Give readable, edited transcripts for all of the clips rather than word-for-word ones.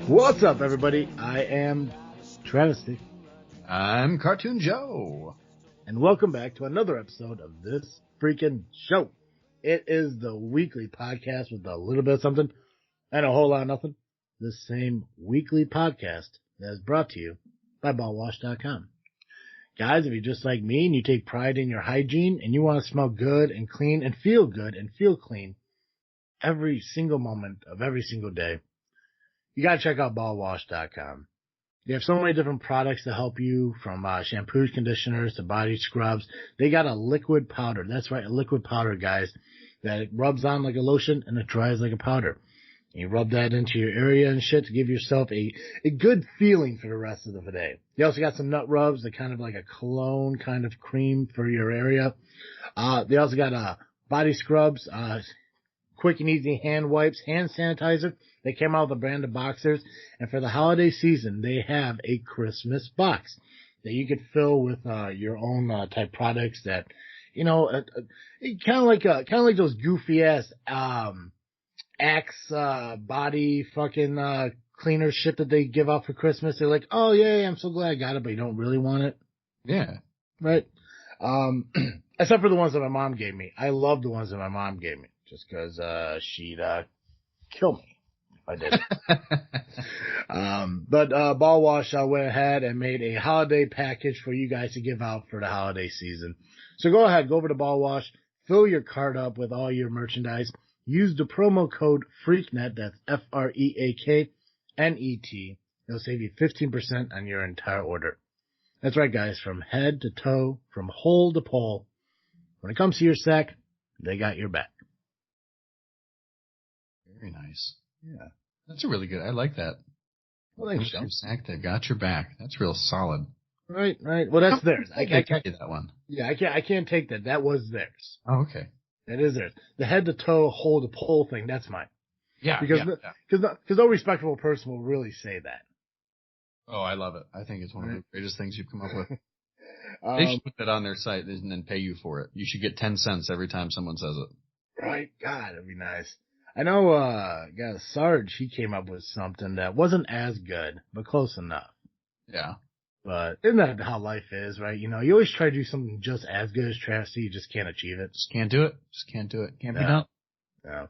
What's up, everybody? I am Travesty, I'm Cartoon Joe. and welcome back to another episode of this freaking show. It is the weekly podcast with a little bit of something and a whole lot of nothing. The same weekly podcast that is brought to you by ballwash.com. Guys, if you're just like me and you take pride in your hygiene and you want to smell good and clean and feel good and feel clean every single moment of every single day, you gotta check out ballwash.com. They have so many different products to help you, from shampoos, conditioners, to body scrubs. They got a liquid powder. That's right, a liquid powder, guys, that it rubs on like a lotion and it dries like a powder. And you rub that into your area and shit to give yourself a good feeling for the rest of the day. They also got some nut rubs that kind of like a cologne kind of cream for your area. They also got body scrubs, quick and easy hand wipes, hand sanitizer. They came out with a brand of boxers, and for the holiday season, they have a Christmas box that you could fill with your own type products that, you know, kind of like those goofy ass Axe body fucking cleaner shit that they give out for Christmas. They're like, oh yeah, I'm so glad I got it, but you don't really want it. Yeah. Right. Except for the ones that my mom gave me. I love the ones that my mom gave me just because she'd kill me if I did. But Ball Wash went ahead and made a holiday package for you guys to give out for the holiday season. So go ahead, go over to Ball Wash, fill your cart up with all your merchandise. Use the promo code FREAKNET, that's FREAKNET. It'll save you 15% on your entire order. That's right, guys, from head to toe, from hole to pole. When it comes to your sack, they got your back. Very nice. Yeah. That's a really good, I like that. Well, thanks, your sack, they've got your back. That's real solid. Right. Well, that's theirs. I can't take that one. Yeah, I can't take that. That was theirs. Oh, okay. That is theirs. The head to toe, hole to pole thing, that's mine. Yeah. Because no respectable person will really say that. Oh, I love it. I think it's one of the greatest things you've come up with. They should put that on their site and then pay you for it. You should get 10 cents every time someone says it. Right? God, that'd be nice. I know, Sarge, he came up with something that wasn't as good, but close enough. Yeah. But isn't that how life is, right? You know, you always try to do something just as good as Travesty, you just can't achieve it. Just can't do it. Can't be done. No.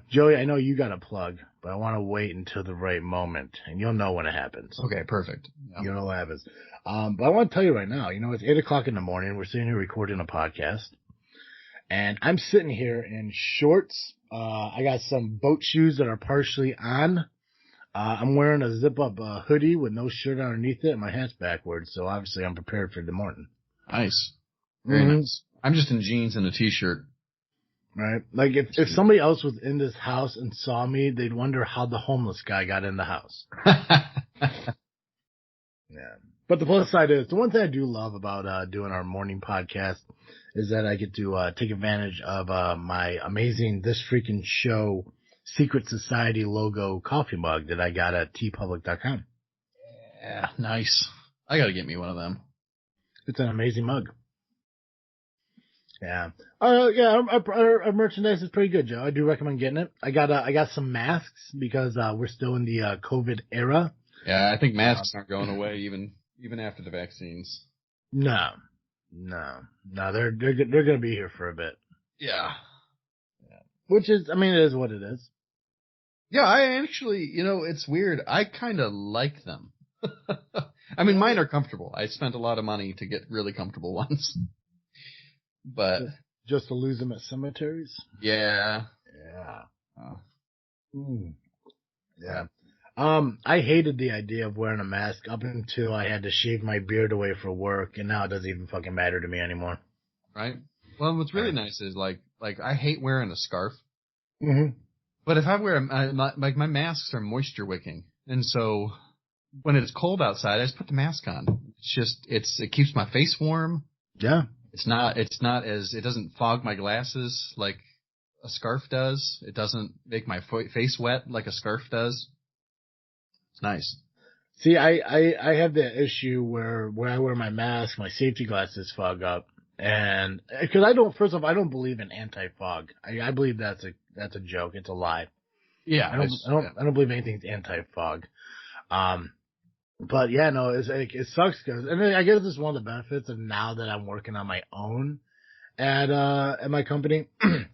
Joey, I know you got a plug, but I want to wait until the right moment, and you'll know when it happens. Okay, perfect. Yeah. You'll know what happens. But I want to tell you right now, you know, it's 8 o'clock in the morning. We're sitting here recording a podcast, and I'm sitting here in shorts. I got some boat shoes that are partially on. I'm wearing a zip-up hoodie with no shirt underneath it, and my hat's backwards, so obviously I'm prepared for the morning. Nice. Very nice. I'm just in jeans and a t-shirt. Right? Like, if somebody else was in this house and saw me, they'd wonder how the homeless guy got in the house. Yeah. But the plus side is, the one thing I do love about doing our morning podcast is that I get to take advantage of my amazing This Freakin' Show Secret Society logo coffee mug that I got at tpublic.com. Yeah, nice. I gotta get me one of them. It's an amazing mug. Yeah. Our merchandise is pretty good, Joe. I do recommend getting it. I got some masks because we're still in the COVID era. Yeah, I think masks aren't going away even after the vaccines. No, they're gonna be here for a bit. Yeah. Which is, I mean, it is what it is. Yeah, I actually, you know, it's weird. I kind of like them. I mean, mine are comfortable. I spent a lot of money to get really comfortable ones. But just to lose them at cemeteries? Yeah. Yeah. I hated the idea of wearing a mask up until I had to shave my beard away for work, and now it doesn't even fucking matter to me anymore. Right? Well, what's really nice is like I hate wearing a scarf. Mm-hmm. But if I wear my masks are moisture wicking, and so when it's cold outside, I just put the mask on. It keeps my face warm. Yeah. It doesn't fog my glasses like a scarf does. It doesn't make my face wet like a scarf does. It's nice. See, I have the issue where I wear my mask, my safety glasses fog up. And because first off, I don't believe in anti-fog. I believe that's a joke. It's a lie. Yeah, I don't believe anything's anti-fog. But yeah, no, it sucks because, and I guess this is one of the benefits of now that I'm working on my own at my company.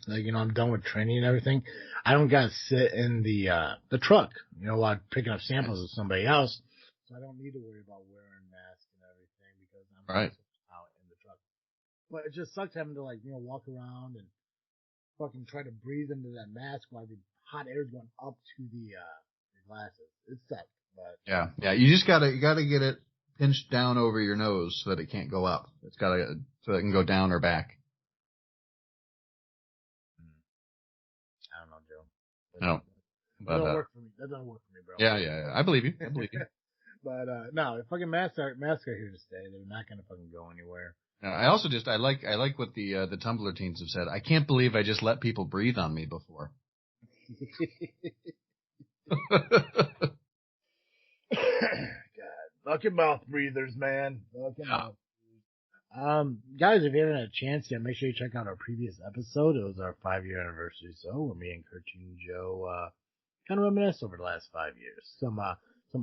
Like, you know, I'm done with training and everything. I don't gotta sit in the truck, you know, while picking up samples with somebody else. So I don't need to worry about wearing masks and everything because I'm right. out in the truck. But it just sucks having to, like, you know, walk around and fucking try to breathe into that mask while the hot air is going up to the glasses. It sucks, but yeah. You just gotta get it pinched down over your nose so that it can't go up. It's gotta so it can go down or back. I don't know, Joe. No, That don't work for me. That doesn't work for me, bro. Yeah. I believe you. But no, fucking masks are here to stay. They're not gonna fucking go anywhere. I also I like what the Tumblr teens have said. I can't believe I just let people breathe on me before. God, fucking mouth breathers, man. Fucking mouth. Guys, if you haven't had a chance yet, make sure you check out our previous episode. It was our 5-year anniversary, so where me and Cartoon Joe kind of reminisced over the last 5 years. Some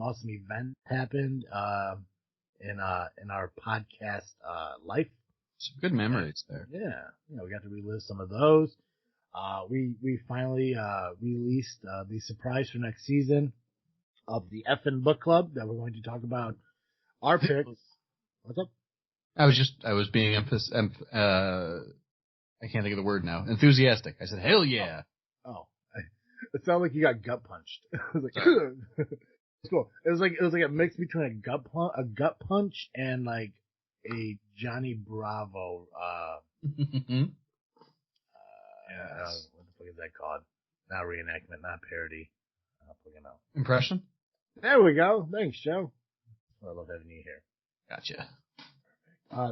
awesome events happened in our podcast life. Some good memories there. Yeah, you know, we got to relive some of those. We finally released the surprise for next season of the Effin' Book Club that we're going to talk about our picks. What's up? I was being I can't think of the word now. Enthusiastic. I said, hell yeah. Oh, it sounded like you got gut punched. I was like, it's cool. It was like a mix between a gut punch and like a Johnny Bravo. Yes. What the fuck is that called? Not reenactment, not parody. I don't fucking know. Impression? There we go. Thanks, Joe. I love having you here. Gotcha.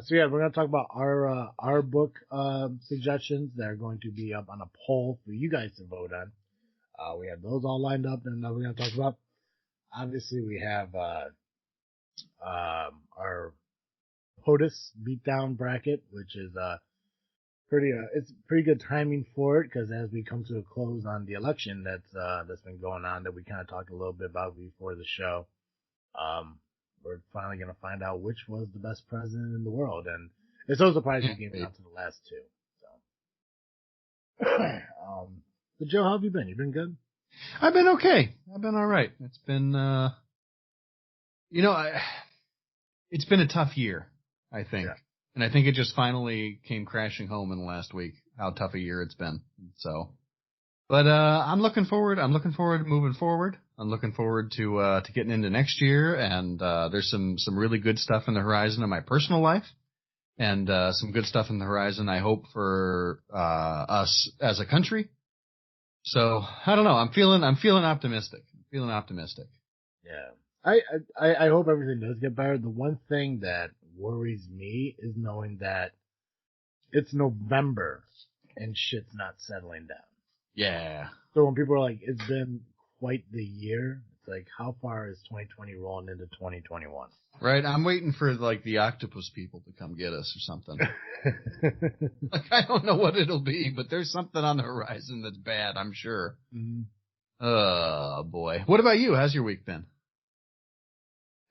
So yeah, we're going to talk about our book, suggestions that are going to be up on a poll for you guys to vote on. We have those all lined up and we're going to talk about. Obviously we have, our POTUS beatdown bracket, which is, it's pretty good timing for it because as we come to a close on the election that's been going on that we kind of talked a little bit about before the show, we're finally going to find out which was the best president in the world, and it's so surprising we came down to the last two. So, but Joe, how have you been? You been good? I've been okay. I've been all right. It's been, it's been a tough year, I think. Yeah. And I think it just finally came crashing home in the last week, how tough a year it's been. So, but, I'm looking forward to moving forward. I'm looking forward to getting into next year. And, there's some really good stuff in the horizon in my personal life and, some good stuff in the horizon, I hope, for, us as a country. So, I don't know. I'm feeling optimistic. Yeah. I hope everything does get better. The one thing that worries me is knowing that it's November and shit's not settling down. Yeah. So when people are like, it's been quite the year, it's like, how far is 2020 rolling into 2021? Right. I'm waiting for like the octopus people to come get us or something. Like, I don't know what it'll be, but there's something on the horizon that's bad, I'm sure. Mm-hmm. Oh boy. What about you? How's your week been?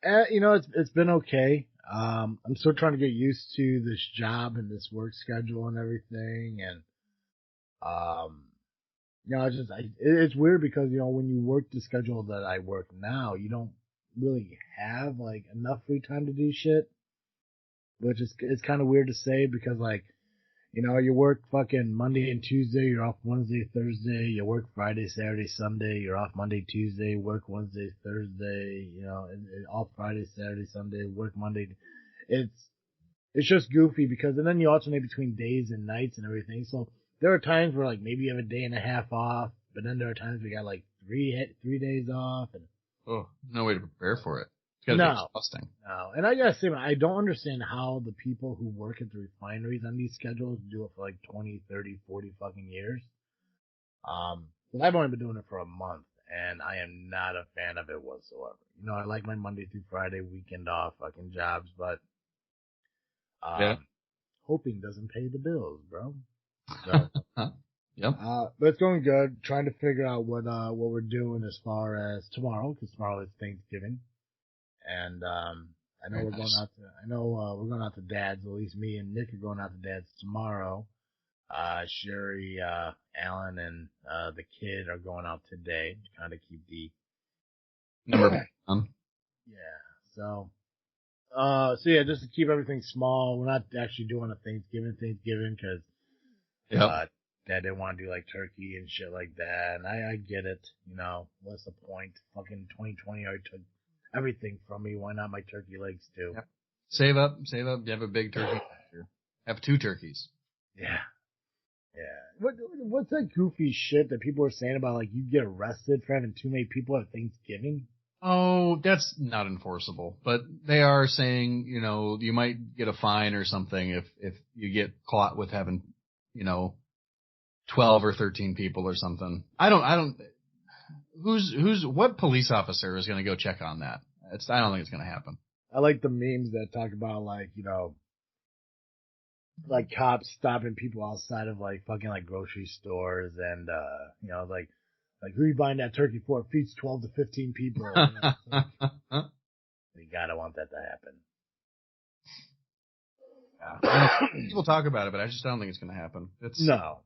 It's been okay. I'm still trying to get used to this job and this work schedule and everything. And, it's weird because, when you work the schedule that I work now, you don't really have like enough free time to do shit, which is, it's kind of weird to say because like, you work fucking Monday and Tuesday, you're off Wednesday, Thursday, you work Friday, Saturday, Sunday, you're off Monday, Tuesday, work Wednesday, Thursday, and off Friday, Saturday, Sunday, work Monday. It's just goofy because, and then you alternate between days and nights and everything. So there are times where like maybe you have a day and a half off, but then there are times we got like three days off and. Oh, no way to prepare for it. It's gotta be exhausting. No, and I gotta say, I don't understand how the people who work at the refineries on these schedules do it for like 20, 30, 40 fucking years. But I've only been doing it for a month, and I am not a fan of it whatsoever. I like my Monday through Friday weekend off fucking jobs, but hoping doesn't pay the bills, bro. So, Yep. But it's going good. Trying to figure out what we're doing as far as tomorrow, because tomorrow is Thanksgiving. And, I know Very we're nice. we're going out to Dad's. At least me and Nick are going out to Dad's tomorrow. Sherry, Alan, and, the kid are going out today to kind of keep the, Number one. yeah. So yeah, just to keep everything small. We're not actually doing a Thanksgiving because, Yep. Dad didn't want to do like turkey and shit like that. And I get it. You know, what's the point? Fucking 2020 already took everything from me. Why not my turkey legs too? Yep. Save up. You have a big turkey. Have 2 turkeys. Yeah. Yeah. What's that goofy shit that people are saying about like you get arrested for having too many people at Thanksgiving? Oh, that's not enforceable, but they are saying, you might get a fine or something if you get caught with having, 12 or 13 people or something. What police officer is going to go check on that? I don't think it's going to happen. I like the memes that talk about like, like cops stopping people outside of like fucking like grocery stores and, like who you buying that turkey for? It feeds 12 to 15 people. You gotta want that to happen. Yeah. People talk about it, but I don't think it's going to happen. No.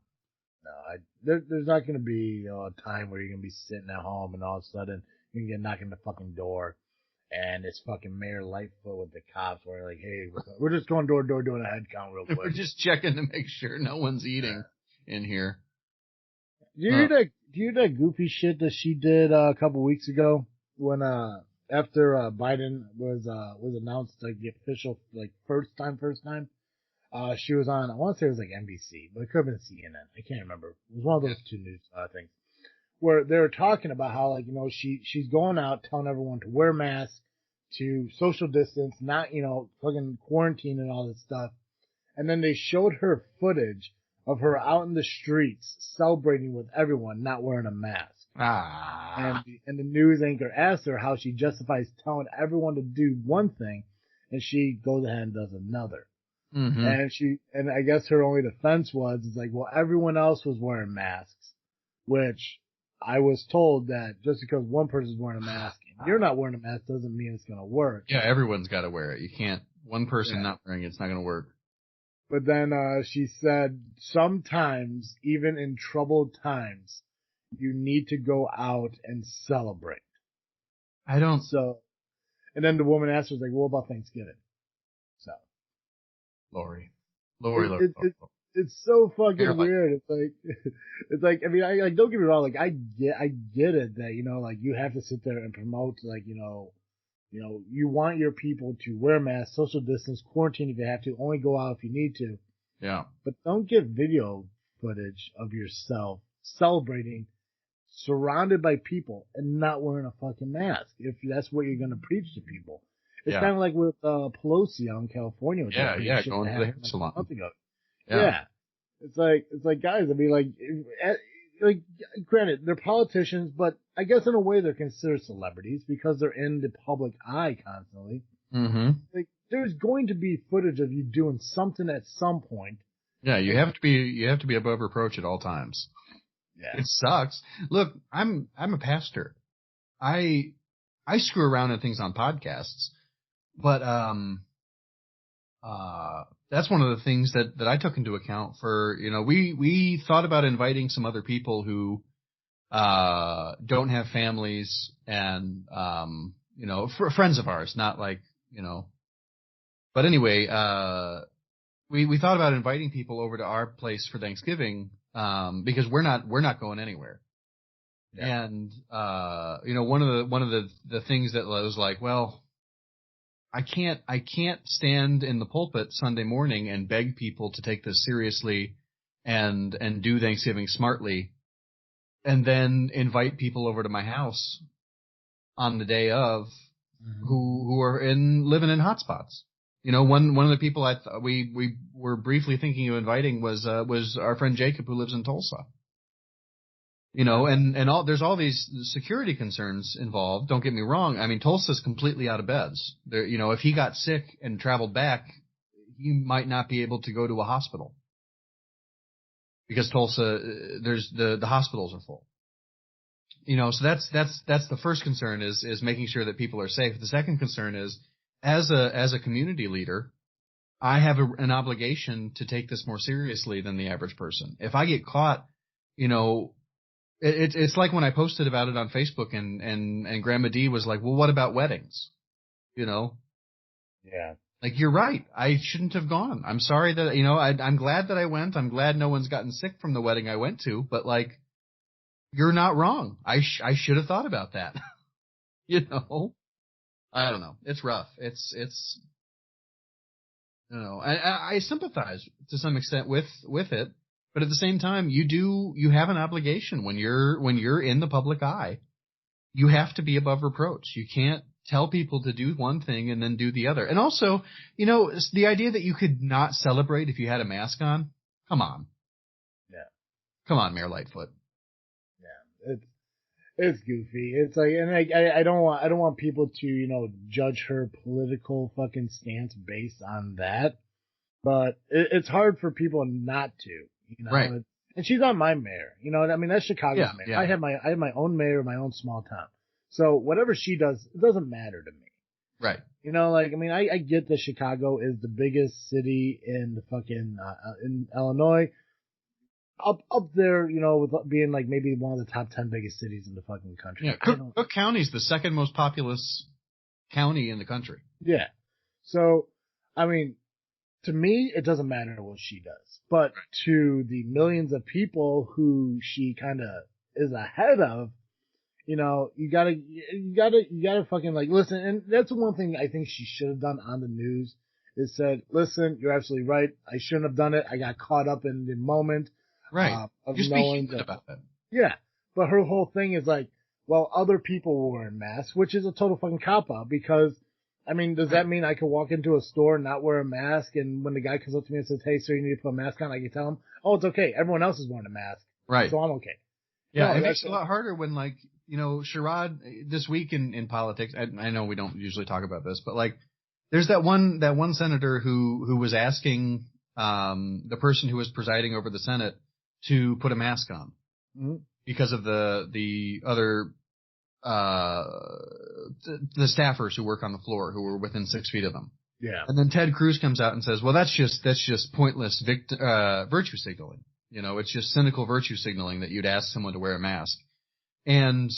There's not going to be a time where you're going to be sitting at home and all of a sudden you can get knocking on the fucking door and it's fucking Mayor Lightfoot with the cops where like, hey, we're just going door to door doing a head count real quick. We're just checking to make sure no one's eating in here. Do you hear that goofy shit that she did a couple weeks ago when after Biden was announced like the official like first time she was on, I want to say it was like NBC, but it could have been CNN. I can't remember. It was one of those two news things where they were talking about how like, she's going out telling everyone to wear masks, to social distance, not, fucking quarantine and all this stuff. And then they showed her footage of her out in the streets celebrating with everyone, not wearing a mask. And the news anchor asked her how she justifies telling everyone to do one thing, and she goes ahead and does another. Mm-hmm. And I guess her only defense was, like, well, everyone else was wearing masks, which I was told that just because one person's wearing a mask and you're not wearing a mask doesn't mean it's going to work. Yeah, everyone's got to wear it. You can't, one person not wearing it's not going to work. But then, she said sometimes, even in troubled times, you need to go out and celebrate. So, and then the woman asked her, like, what about Thanksgiving? So. Lori. It's so fucking weird. It's like, I mean, I don't get me wrong. Like, I get it that, like, you have to sit there and promote, like, you want your people to wear masks, social distance, quarantine if you have to, only go out if you need to. Yeah. But don't get video footage of yourself celebrating, surrounded by people, and not wearing a fucking mask if that's what you're going to preach to people. It's kind of like with Pelosi out in California. With going to the hair salon. A month ago. Yeah. It's like, guys, I mean, like, granted, they're politicians, but I guess in a way they're considered celebrities because they're in the public eye constantly. Mm-hmm. Like, there's going to be footage of you doing something at some point. Yeah, you have to be above reproach at all times. Yeah. It sucks. Look, I'm a pastor. I screw around in things on podcasts, but that's one of the things that I took into account for, we thought about inviting some other people who don't have families and for friends of ours, not like, but anyway, we thought about inviting people over to our place for Thanksgiving because we're not going anywhere. Yeah. And one of the things that was like, well, I can't stand in the pulpit Sunday morning and beg people to take this seriously and do Thanksgiving smartly and then invite people over to my house on the day of who are living in hotspots. One of the people we were briefly thinking of inviting was our friend Jacob who lives in Tulsa. There's all these security concerns involved. Don't get me wrong. I mean, Tulsa's completely out of beds. There, if he got sick and traveled back, he might not be able to go to a hospital. because Tulsa, there's the hospitals are full. So that's the first concern is making sure that people are safe. The second concern is, as a community leader, I have an obligation to take this more seriously than the average person. If I get caught, it's like when I posted about it on Facebook and Grandma D was like, well, what about weddings? Yeah. Like, you're right. I shouldn't have gone. I'm sorry that, I'm glad that I went. I'm glad no one's gotten sick from the wedding I went to, but like, you're not wrong. I should have thought about that. I don't know. It's rough. I sympathize to some extent with it, but at the same time, you have an obligation when you're in the public eye. You have to be above reproach. You can't tell people to do one thing and then do the other. And also, the idea that you could not celebrate if you had a mask on. Come on. Yeah. Come on, Mayor Lightfoot. Yeah. It's goofy. It's like, and I don't want people to, judge her political fucking stance based on that. But it's hard for people not to, Right. And she's not my mayor. That's Chicago's mayor. Yeah. I have my own mayor of my own small town. So whatever she does, it doesn't matter to me. Right. I get that Chicago is the biggest city in the fucking, in Illinois. Up there, with being like maybe one of the top 10 biggest cities in the fucking country. Yeah. Cook County is the second most populous county in the country. Yeah. So, to me, it doesn't matter what she does, but to the millions of people who she kind of is ahead of, you gotta fucking like listen. And that's one thing I think she should have done on the news is said, listen, you're absolutely right. I shouldn't have done it. I got caught up in the moment. Right. Just be human about it. Yeah. But her whole thing is like, well, other people were wearing masks, which is a total fucking cop-out because, does that mean I can walk into a store and not wear a mask and when the guy comes up to me and says, hey, sir, you need to put a mask on, I can tell him, oh, it's okay. Everyone else is wearing a mask. Right. So I'm okay. Yeah. It makes it a lot harder when Sherrod this week in politics, I know we don't usually talk about this, but like, there's that one senator who was asking, the person who was presiding over the Senate to put a mask on because of the other, the staffers who work on the floor who were within 6 feet of them. Yeah. And then Ted Cruz comes out and says, well, that's just pointless virtue signaling. It's just cynical virtue signaling that you'd ask someone to wear a mask. And,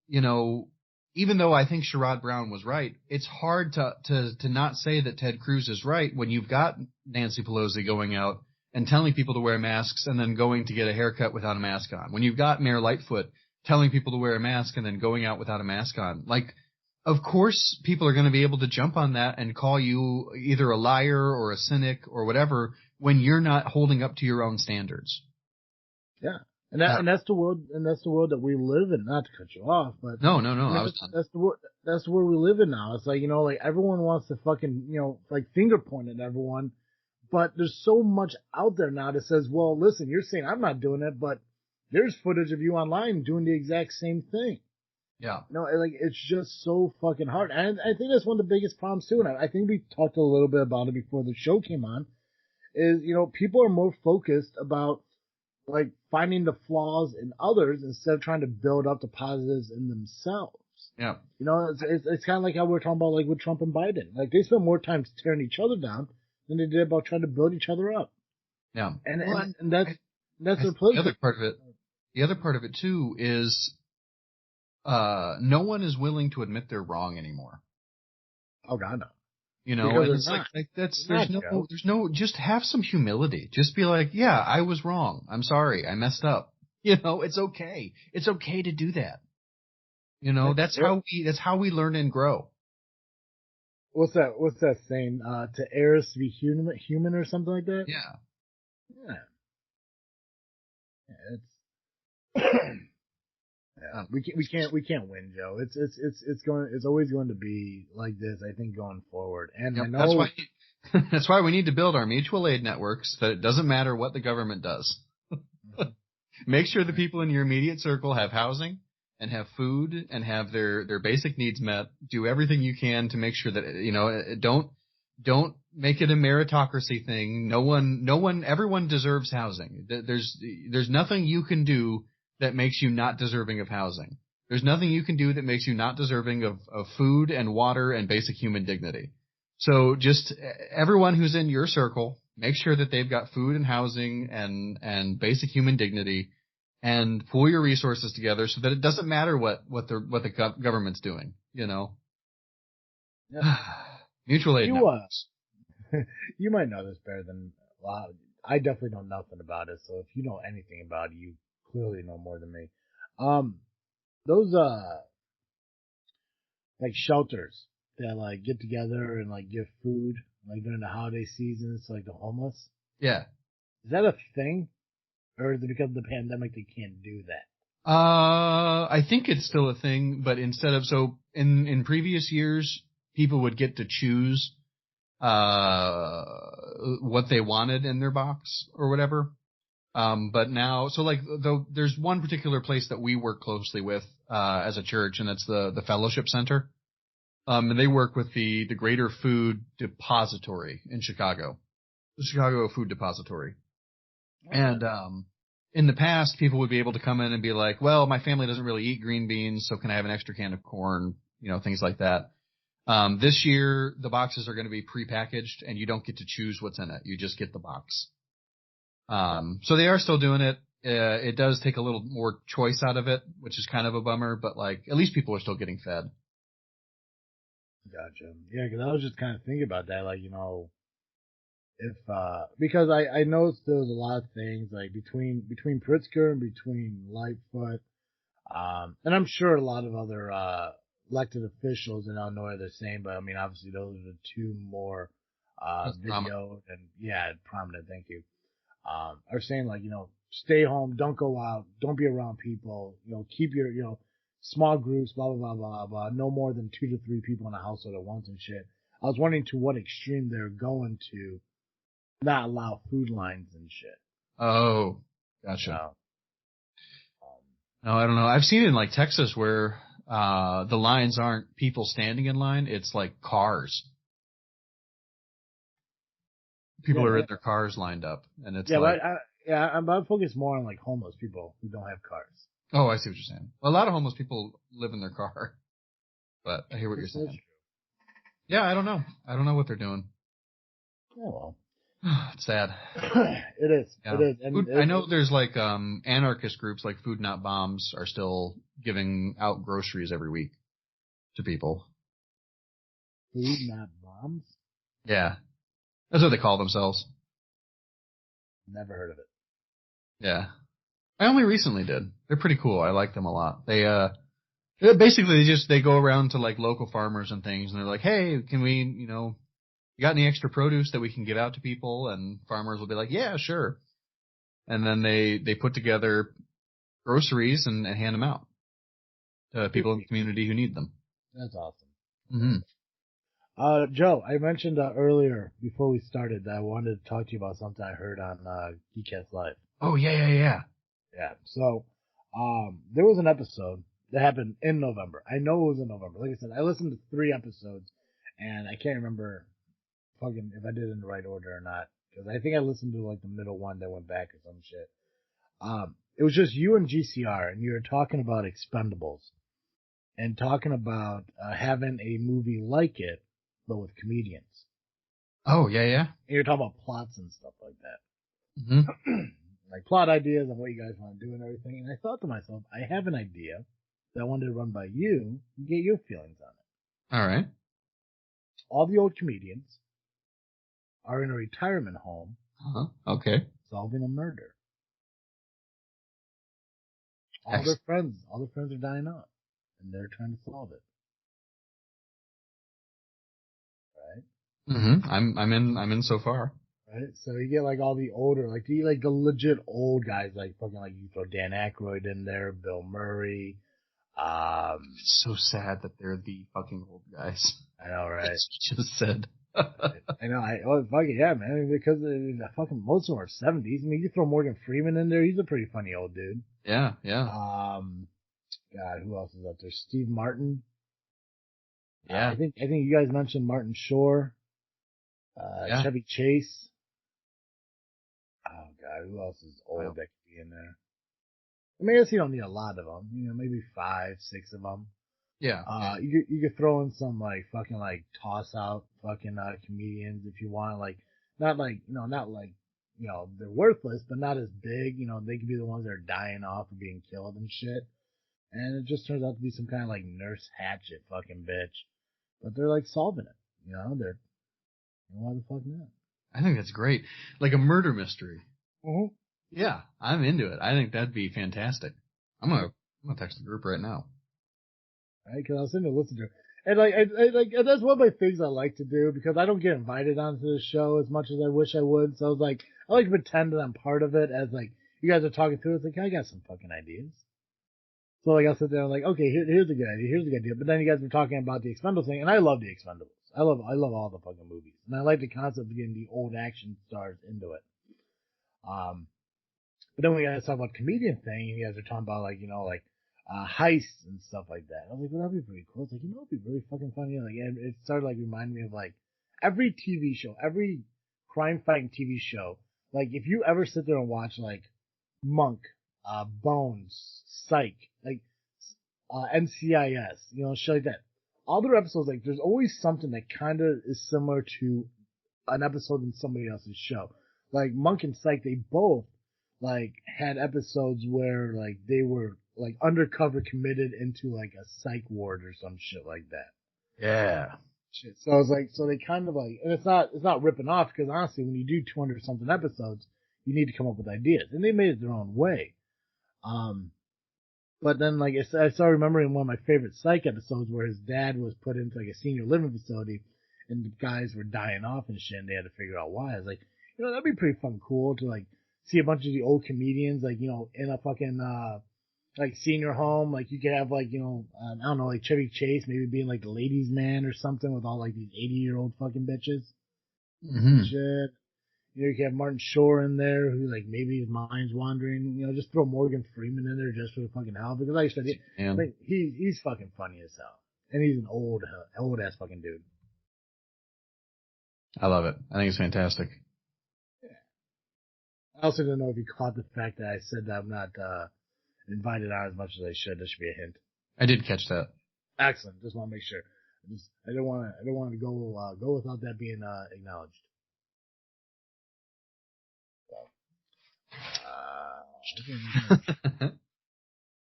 even though I think Sherrod Brown was right, it's hard to not say that Ted Cruz is right when you've got Nancy Pelosi going out and telling people to wear masks and then going to get a haircut without a mask on. When you've got Mayor Lightfoot telling people to wear a mask and then going out without a mask on. Like, of course people are going to be able to jump on that and call you either a liar or a cynic or whatever when you're not holding up to your own standards. Yeah. And that's the world that we live in, not to cut you off, but no, I was done. That's the world we live in now. It's like, like everyone wants to fucking, like finger point at everyone, but there's so much out there now that says, well, listen, you're saying I'm not doing it, but there's footage of you online doing the exact same thing. Yeah. It's just so fucking hard. And I think that's one of the biggest problems too. And I think we talked a little bit about it before the show came on is, people are more focused about like finding the flaws in others instead of trying to build up the positives in themselves. Yeah. It's kind of like how we're talking about like with Trump and Biden. Like they spend more time tearing each other down than they did about trying to build each other up. Yeah. And that's the political. The other part of it too is, no one is willing to admit they're wrong anymore. Oh God, no. And it's like there's no, just have some humility. Just be like, yeah, I was wrong. I'm sorry. I messed up. It's okay. It's okay to do that. That's how we learn and grow. What's that saying? To err is to be human or something like that? Yeah. Yeah. We can't win, Joe. It's always going to be like this, I think, going forward. And I know that's why we need to build our mutual aid networks that it doesn't matter what the government does. Make sure the people in your immediate circle have housing and have food and have their basic needs met. Do everything you can to make sure that, don't Make it a meritocracy thing. Everyone deserves housing. There's nothing you can do that makes you not deserving of housing. There's nothing you can do that makes you not deserving of food and water and basic human dignity. So just everyone who's in your circle, make sure that they've got food and housing and basic human dignity, and pool your resources together so that it doesn't matter what the government's doing, you know. Yeah. Mutual aid networks. You might know this better than I definitely know nothing about it. So if you know anything about it, you clearly know more than me. Those like shelters that like get together and like give food like during the holiday seasons to like the homeless. Yeah. Is that a thing, or is it because of the pandemic they can't do that? I think it's still a thing, but in previous years, people would get to choose what they wanted in their box or whatever. But now, there's one particular place that we work closely with, as a church, and it's the Fellowship Center. And they work with the Greater Food Depository in Chicago, the Chicago Food Depository. Okay. And, in the past, people would be able to come in and be like, well, my family doesn't really eat green beans, so can I have an extra can of corn? You know, things like that. This year, the boxes are going to be prepackaged, and you don't get to choose what's in it. You just get the box. So they are still doing it. It does take a little more choice out of it, which is kind of a bummer, but like, at least people are still getting fed. Gotcha. Yeah, because I was just kind of thinking about that, like, you know, if because I noticed there was a lot of things like between Pritzker and between Lightfoot, and I'm sure a lot of other elected officials in Illinois are the same, but I mean, obviously those are the two more videoed and prominent. Thank you. Are saying like, you know, stay home, don't go out, don't be around people, you know, keep your, you know, small groups, blah, blah, blah, blah, blah, no more than 2 to 3 people in a household at once and shit. I was wondering to what extreme they're going to not allow food lines and shit. Oh, gotcha. No, I don't know. I've seen it in like Texas where, the lines aren't people standing in line. It's like cars. People are in their cars lined up, and it's like... I'm focused more on like homeless people who don't have cars. Oh, I see what you're saying. Well, a lot of homeless people live in their car, but I hear what you're saying. Yeah, I don't know. I don't know what they're doing. Yeah, well. It's sad. It is. Yeah. It is. And I know there's like anarchist groups like Food Not Bombs are still giving out groceries every week to people. Food Not Bombs? Yeah. That's what they call themselves. Never heard of it. Yeah. I only recently did. They're pretty cool. I like them a lot. They basically they go around to like local farmers and things, and they're like, hey, can we, you know, you got any extra produce that we can give out to people? And farmers will be like, yeah, sure. And then they put together groceries and hand them out to people in the community who need them. That's awesome. Mm-hmm. Joe, I mentioned earlier before we started that I wanted to talk to you about something I heard on Geekcast Live. Oh, yeah. Yeah. So, there was an episode that happened in November. I know it was in November. Like I said, I listened to 3 episodes, and I can't remember fucking if I did it in the right order or not, because I think I listened to like the middle one that went back or some shit. It was just you and GCR, and you were talking about Expendables, and talking about having a movie like it, but with comedians. Oh, yeah. And you're talking about plots and stuff like that. Mm-hmm. Like plot ideas and what you guys want to do and everything. And I thought to myself, I have an idea that I wanted to run by you and get your feelings on it. All right. All the old comedians are in a retirement home. Okay. Solving a murder. All their friends are dying off, and they're trying to solve it. Right? Mm-hmm. I'm in so far. Right? So you get like all the older, like the legit old guys, like fucking like you throw Dan Aykroyd in there, Bill Murray. It's so sad that they're the fucking old guys. I know, right? That's what you just said. I know. Fucking yeah, man. Because fucking most of them are 70s. I mean, you throw Morgan Freeman in there. He's a pretty funny old dude. Yeah. God, who else is up there? Steve Martin. Yeah. I think you guys mentioned Martin Shore. Yeah. Chevy Chase. Oh God, who else is old that could be in there? I mean, I guess you don't need a lot of them. You know, maybe 5, 6 of them. Yeah. You could throw in some like fucking like toss out fucking comedians if you want. Like not like not like they're worthless, but not as big. You know, they could be the ones that are dying off or being killed and shit. And it just turns out to be some kind of like Nurse Hatchet fucking bitch. But they're like solving it. You know, why the fuck not? I think that's great. Like a murder mystery. Mm-hmm. Yeah, I'm into it. I think that'd be fantastic. I'm gonna text the group right now. Right? Because I was sitting there listening to it. And like, and that's one of my things I like to do because I don't get invited onto the show as much as I wish I would. So I was like, I like to pretend that I'm part of it as like, you guys are talking through it. It's like, I got some fucking ideas. So like, I'll sit there and like, okay, here's a good idea. Here's a good idea. But then you guys were talking about the Expendables thing, and I love the Expendables. I love all the fucking movies. And I like the concept of getting the old action stars into it. But then when you guys talk about the comedian thing, and you guys are talking about like, heists and stuff like that. I was like, well, that'd be pretty cool. It's like, it'd be really fucking funny. Like, and it started like reminding me of like every TV show, every crime fighting TV show. Like, if you ever sit there and watch like Monk, Bones, Psych, like, NCIS, shit like that. All their episodes, like, there's always something that kind of is similar to an episode in somebody else's show. Like, Monk and Psych, they both, like, had episodes where, like, they were, like, undercover committed into, like, a psych ward or some shit like that. Yeah. Shit. So I was like, so they kind of like, and it's not ripping off because honestly, when you do 200 something episodes, you need to come up with ideas. And they made it their own way. But then, like, I started remembering one of my favorite Psych episodes where his dad was put into, like, a senior living facility and the guys were dying off and shit and they had to figure out why. I was like, that'd be pretty fucking cool to, like, see a bunch of the old comedians, like, in a fucking, like, senior home. Like, you could have, like, I don't know, like, Chevy Chase maybe being, like, the ladies' man or something with all, like, these 80-year-old fucking bitches. Mm-hmm. Shit. You could have Martin Shore in there, who, like, maybe his mind's wandering. Just throw Morgan Freeman in there just for the fucking hell. Because, like I said, he's fucking funny as hell. And he's an old ass fucking dude. I love it. I think it's fantastic. Yeah. I also didn't know if you caught the fact that I said that I'm not invited on as much as I should. This should be a hint. I did catch that. Excellent. Just want to make sure. I don't want to go without that being acknowledged.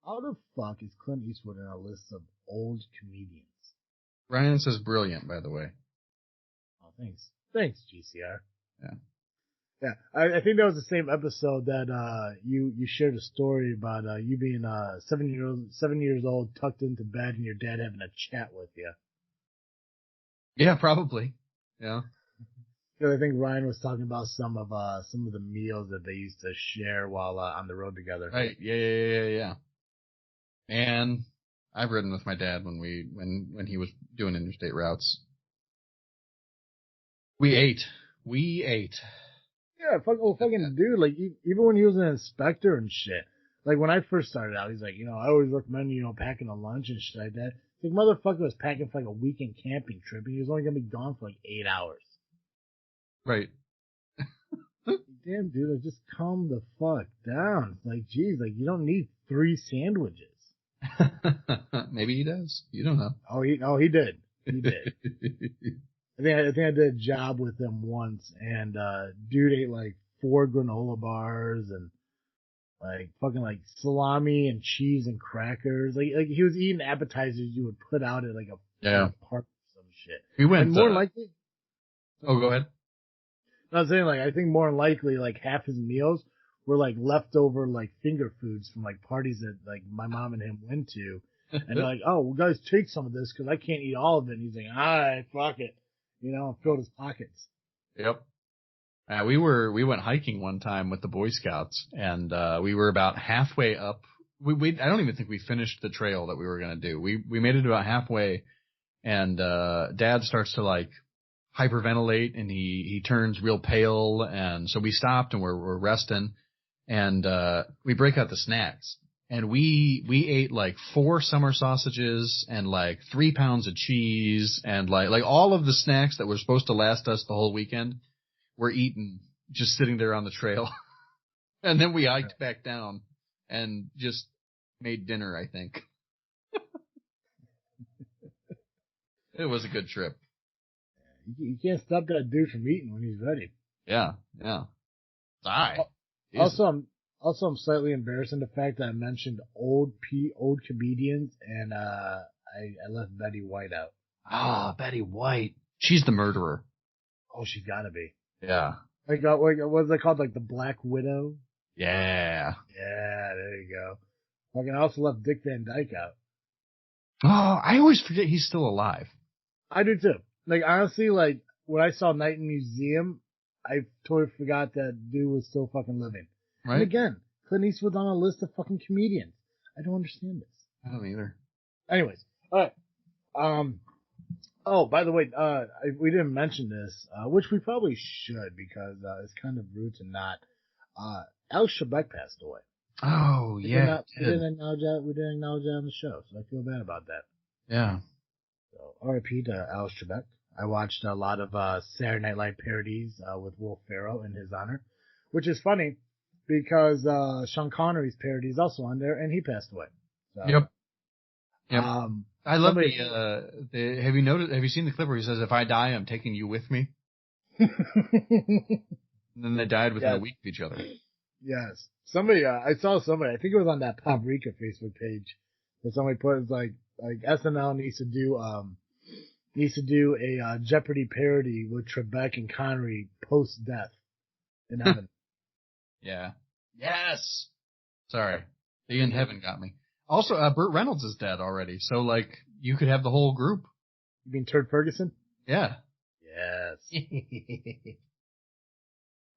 How the fuck is Clint Eastwood in a list of old comedians? Ryan says brilliant, by the way. Oh, thanks. Thanks, GCR. Yeah. Yeah, I think that was the same episode that you shared a story about you being 7 years old, tucked into bed, and your dad having a chat with you. Yeah, probably. Yeah. I think Ryan was talking about some of the meals that they used to share while on the road together. Right. Yeah. And I've ridden with my dad when he was doing interstate routes. We ate. Yeah, fucking dude. Like even when he was an inspector and shit. Like when I first started out, he's like, I always recommend packing a lunch and shit like that. It's like motherfucker was packing for like a weekend camping trip, and he was only gonna be gone for like 8 hours. Right. Damn, dude, like, just calm the fuck down. Like, geez, like, you don't need 3 sandwiches. Maybe he does. You don't know. Oh, he did. He did. I think I did a job with him once, and dude ate like 4 granola bars and like fucking like salami and cheese and crackers. Like he was eating appetizers you would put out at like a park or some shit. We went. And more likely. Oh, go ahead. I was saying, like, I think more than likely, like, half his meals were, like, leftover, like, finger foods from, like, parties that, like, my mom and him went to. And they're like, oh, well, guys, take some of this because I can't eat all of it. And he's like, all right, fuck it. Filled his pockets. Yep. We went hiking one time with the Boy Scouts, and we were about halfway up. I don't even think we finished the trail that we were going to do. We made it about halfway, and Dad starts to, like, hyperventilate, and he turns real pale, and so we stopped and we're resting, and we break out the snacks, and we ate like 4 summer sausages and like 3 pounds of cheese and like all of the snacks that were supposed to last us the whole weekend were eaten just sitting there on the trail. And then we hiked back down and just made dinner, I think. It was a good trip. You can't stop that dude from eating when he's ready. Yeah, yeah. Also, I'm slightly embarrassed in the fact that I mentioned old comedians, and I left Betty White out. Ah, Betty White. She's the murderer. Oh, she's gotta be. Yeah. Like, what's it called? Like the Black Widow? Yeah. Yeah, there you go. Fucking, I also left Dick Van Dyke out. Oh, I always forget he's still alive. I do too. Like, honestly, like, when I saw Night in Museum, I totally forgot that dude was still fucking living. Right. And again, Clint Eastwood's on a list of fucking comedians. I don't understand this. I don't either. Anyways, alright. Oh, by the way, we didn't mention this, which we probably should because, it's kind of rude to not. Alex Trebek passed away. Oh, yeah. We didn't acknowledge that on the show, so I feel bad about that. Yeah. So, R.I.P. to Alex Trebek. I watched a lot of Saturday Night Live parodies with Will Ferrell in his honor, which is funny because Sean Connery's parody is also on there, and he passed away. So, yep. I love have you seen the clip where he says, "If I die, I'm taking you with me"? And then they died within a week of each other. Yes. I saw somebody, I think it was on that Paprika Facebook page, that somebody put, it's like SNL needs to do a Jeopardy parody with Trebek and Connery post-death in heaven. Yeah. Yes! Sorry. The in heaven got me. Also, Burt Reynolds is dead already, so, like, you could have the whole group. You mean Turd Ferguson? Yeah. Yes.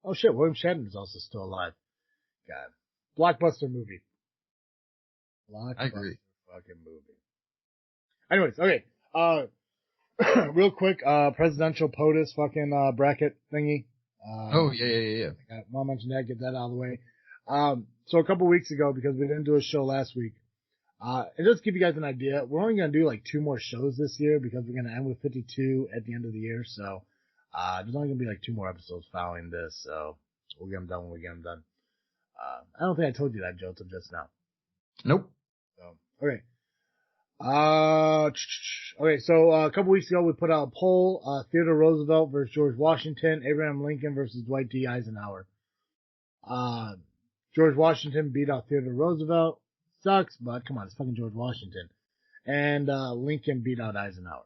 Oh shit, William Shatner is also still alive. God. Blockbuster movie. I agree. Fucking movie. Anyways, okay. Real quick, presidential POTUS fucking bracket thingy. Yeah. I want to mention that, get that out of the way. So a couple weeks ago, because we didn't do a show last week, and just to give you guys an idea, we're only going to do like 2 more shows this year because we're going to end with 52 at the end of the year. So, there's only going to be like 2 more episodes following this. So we'll get them done when we get them done. I don't think I told you that, Joe, till just now. Nope. So, okay. So a couple weeks ago we put out a poll, Theodore Roosevelt versus George Washington, Abraham Lincoln versus Dwight D. Eisenhower. George Washington beat out Theodore Roosevelt. Sucks, but come on, it's fucking George Washington. And Lincoln beat out Eisenhower.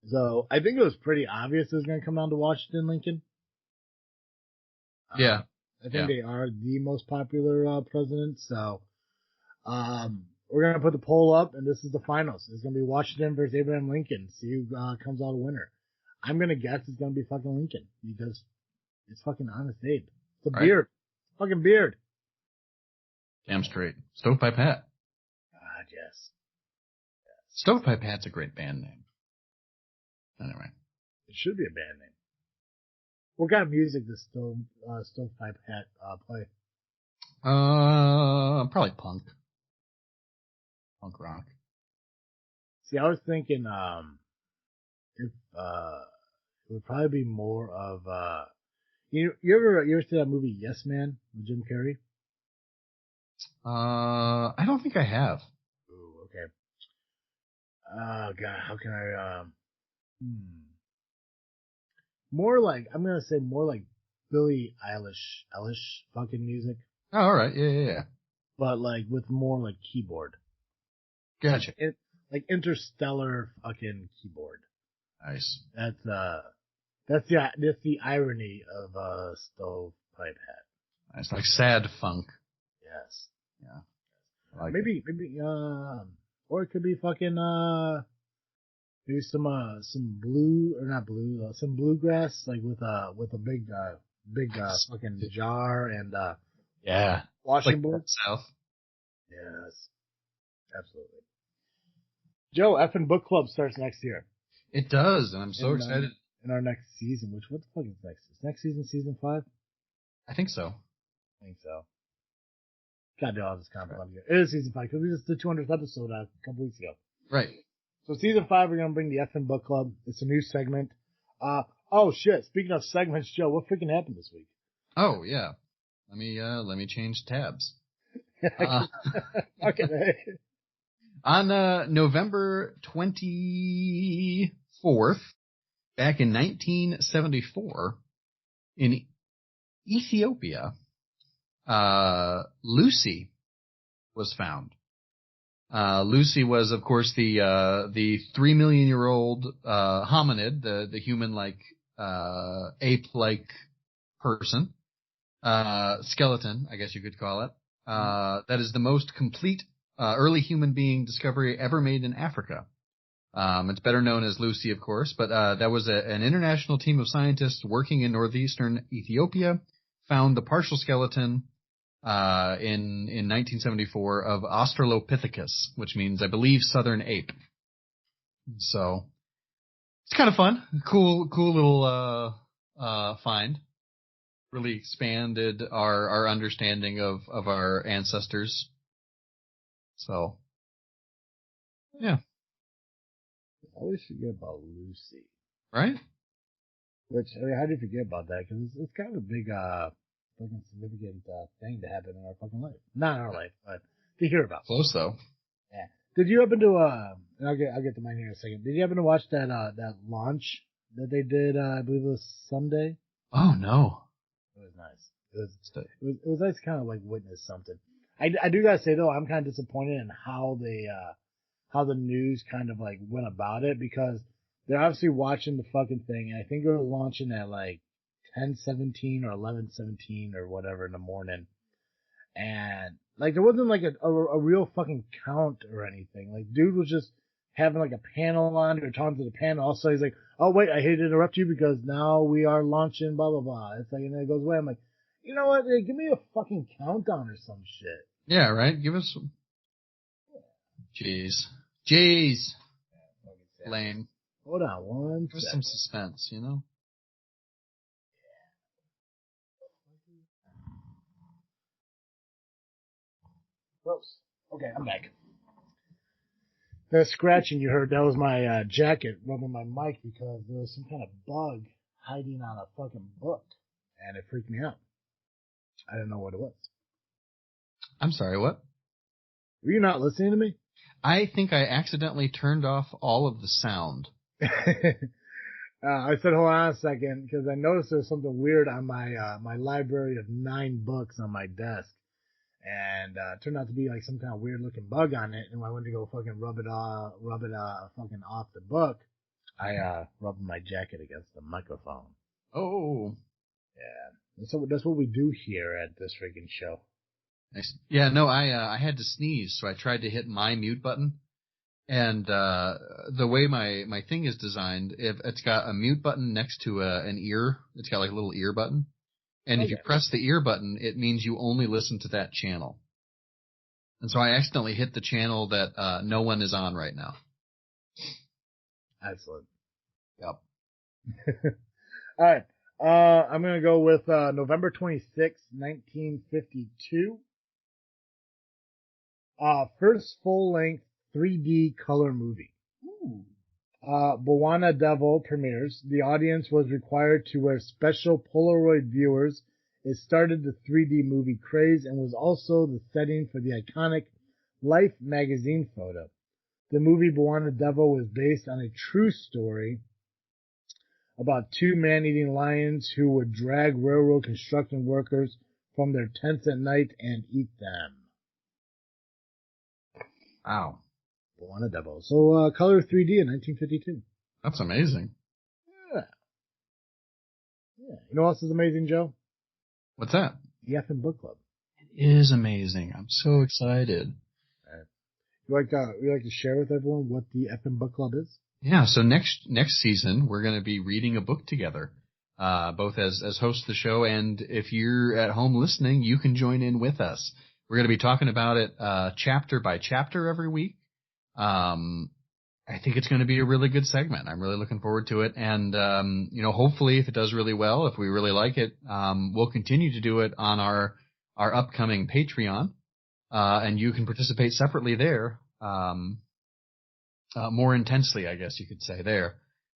So I think it was pretty obvious it was going to come down to Washington and Lincoln. Yeah. I think they are the most popular presidents. So we're going to put the poll up, and this is the finals. It's going to be Washington versus Abraham Lincoln. See who comes out a winner. I'm going to guess it's going to be fucking Lincoln because it's fucking Honest Abe. It's a beard. Fucking beard. Damn straight. Stovepipe Hat. God, yes. Stovepipe Hat's a great band name. Anyway. It should be a band name. What kind of music does Stovepipe Hat play? Probably punk. Punk rock. See, I was thinking, if, it would probably be more of, you ever see that movie Yes Man with Jim Carrey? I don't think I have. Ooh, okay. Oh God, how can I, more like, I'm gonna say more like Billie Eilish fucking music. Oh, alright, yeah. But like with more like keyboard. Gotcha. Like interstellar fucking keyboard. Nice. That's the irony of Stovepipe Hat. Nice, like sad funk. Yes. Yeah. Like maybe, or it could be fucking, maybe some blue, or not blue, some bluegrass, like with a big fucking jar and, washing like board. South. Yes. Absolutely. Joe, Effin' Book Club starts next year. It does, and I'm so excited. In our next season, what the fuck is next? Is next season 5? I think so. I think so. Gotta do all this kind of fun here. It is season 5 because we just did 200th episode a couple weeks ago. Right. So season 5, we're gonna bring the FN Book Club. It's a new segment. Oh shit! Speaking of segments, Joe, what freaking happened this week? Oh yeah. Let me change tabs. Okay. On November 24th, back in 1974, in Ethiopia, Lucy was found. Lucy was, of course, the 3 million year old hominid, the human-like ape-like person, skeleton, I guess you could call it. That is the most complete early human being discovery ever made in Africa. It's better known as Lucy, of course, but that was an international team of scientists working in northeastern Ethiopia, found the partial skeleton in 1974 of Australopithecus, which means, I believe, southern ape. So it's kind of fun, cool little find. Really expanded our understanding of our ancestors. So, yeah. I always forget about Lucy. Right? Which, I mean, how do you forget about that? Because it's kind of a big, fucking significant thing to happen in our fucking life. Not in our life, but to hear about. Close though. Yeah. Did you happen to and I'll get to mine here in a second. Did you happen to watch that launch that they did? I believe it was Sunday. Oh no. It was nice. It was nice to kind of like witness something. I do gotta say though, I'm kind of disappointed in how how the news kind of like went about it, because they're obviously watching the fucking thing, and I think it was launching at like 10:17 or 11:17 or whatever in the morning. And like there wasn't like a real fucking count or anything. Like dude was just having like a panel on or talking to the panel. Also he's like, oh wait, I hate to interrupt you because now we are launching blah blah blah. It's like, and then it goes away. I'm like, you know what? Give me a fucking countdown or some shit. Yeah, right. Give us some. Jeez. Lame. Hold on one Give us some suspense, you know? Gross. Okay, I'm back. That scratching you heard, that was my jacket rubbing my mic because there was some kind of bug hiding on a fucking book, and it freaked me out. I didn't know what it was. I'm sorry, what? Were you not listening to me? I think I accidentally turned off all of the sound. I said, hold on a second, because I noticed there was something weird on my library of 9 books on my desk. And it turned out to be like some kind of weird looking bug on it. And when I went to go fucking rub it fucking off the book, I rubbed my jacket against the microphone. Oh. Yeah. So that's what we do here at this freaking show. Nice. Yeah, no, I had to sneeze, so I tried to hit my mute button. And the way my thing is designed, if it's got a mute button next to an ear, it's got like a little ear button. And if you press the ear button, it means you only listen to that channel. And so I accidentally hit the channel that no one is on right now. Excellent. Yep. All right. I'm going to go with November 26, 1952. First full-length 3D color movie. Ooh. Bwana Devil premieres. The audience was required to wear special Polaroid viewers. It started the 3D movie craze and was also the setting for the iconic Life magazine photo. The movie Bwana Devil was based on a true story about 2 man-eating lions who would drag railroad construction workers from their tents at night and eat them. Wow. Bwana Devil. So, color 3D in 1952. That's amazing. Yeah. You know what else is amazing, Joe? What's that? The effing book club. It is amazing. I'm so excited. Right. You like to share with everyone what the effing book club is? Yeah, so next season, we're going to be reading a book together, both as hosts of the show, and if you're at home listening, you can join in with us. We're going to be talking about it chapter by chapter every week. I think it's going to be a really good segment. I'm really looking forward to it, and hopefully, if it does really well, if we really like it, we'll continue to do it on our upcoming Patreon. and you can participate separately there, more intensely, I guess you could say there.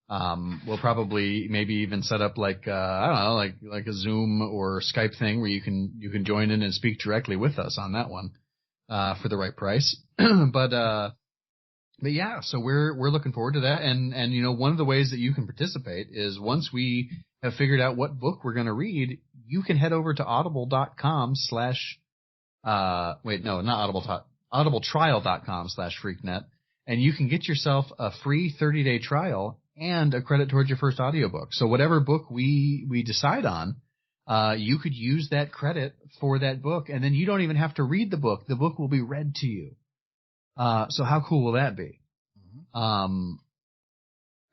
We'll probably maybe even set up like, I don't know, like a Zoom or Skype thing where you can join in and speak directly with us on that one, for the right price. But yeah, so we're looking forward to that. And, you know, one of the ways that you can participate is once we have figured out what book we're going to read, you can head over to audible.com / audibletrial.com/freaknet, and you can get yourself a free 30-day trial and a credit towards your first audiobook. So whatever book we decide on, you could use that credit for that book, and then you don't even have to read the book. The book will be read to you. So how cool will that be?